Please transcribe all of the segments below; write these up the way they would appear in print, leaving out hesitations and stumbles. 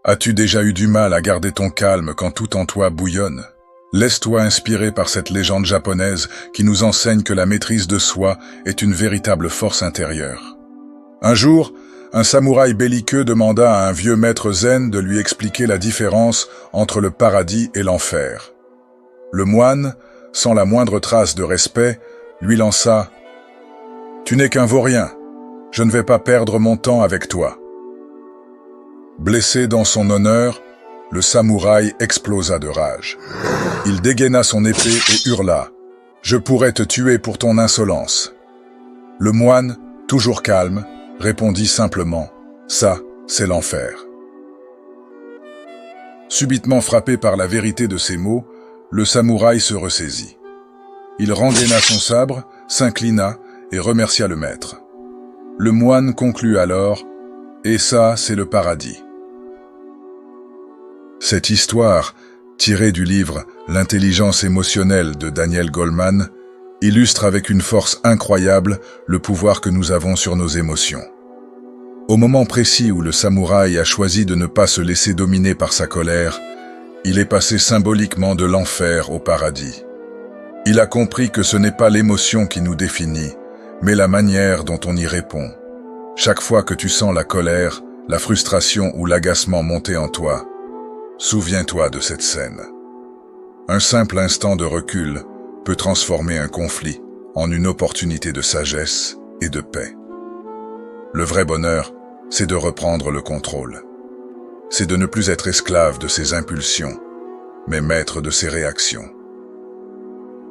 As-tu déjà eu du mal à garder ton calme quand tout en toi bouillonne? Laisse-toi inspirer par cette légende japonaise qui nous enseigne que la maîtrise de soi est une véritable force intérieure. Un jour, un samouraï belliqueux demanda à un vieux maître zen de lui expliquer la différence entre le paradis et l'enfer. Le moine, sans la moindre trace de respect, lui lança « Tu n'es qu'un vaurien, je ne vais pas perdre mon temps avec toi. » Blessé dans son honneur, le samouraï explosa de rage. Il dégaina son épée et hurla « Je pourrais te tuer pour ton insolence. » Le moine, toujours calme, répondit simplement « Ça, c'est l'enfer. » Subitement frappé par la vérité de ces mots, le samouraï se ressaisit. Il rengaina son sabre, s'inclina et remercia le maître. Le moine conclut alors « Et ça, c'est le paradis. » Cette histoire, tirée du livre « L'intelligence émotionnelle » de Daniel Goleman, illustre avec une force incroyable le pouvoir que nous avons sur nos émotions. Au moment précis où le samouraï a choisi de ne pas se laisser dominer par sa colère, il est passé symboliquement de l'enfer au paradis. Il a compris que ce n'est pas l'émotion qui nous définit, mais la manière dont on y répond. Chaque fois que tu sens la colère, la frustration ou l'agacement monter en toi, souviens-toi de cette scène. Un simple instant de recul peut transformer un conflit en une opportunité de sagesse et de paix. Le vrai bonheur, c'est de reprendre le contrôle. C'est de ne plus être esclave de ses impulsions, mais maître de ses réactions.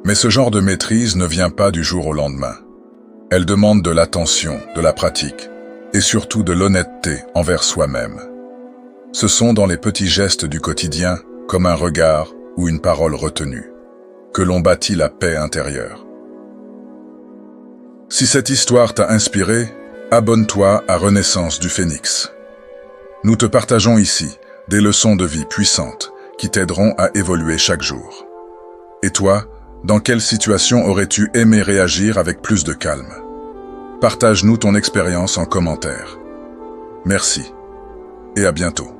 Mais ce genre de maîtrise ne vient pas du jour au lendemain. Elle demande de l'attention, de la pratique, et surtout de l'honnêteté envers soi-même. Ce sont dans les petits gestes du quotidien, comme un regard ou une parole retenue, que l'on bâtit la paix intérieure. Si cette histoire t'a inspiré, abonne-toi à Renaissance du Phénix. Nous te partageons ici des leçons de vie puissantes qui t'aideront à évoluer chaque jour. Et toi, dans quelle situation aurais-tu aimé réagir avec plus de calme? Partage-nous ton expérience en commentaire. Merci et à bientôt.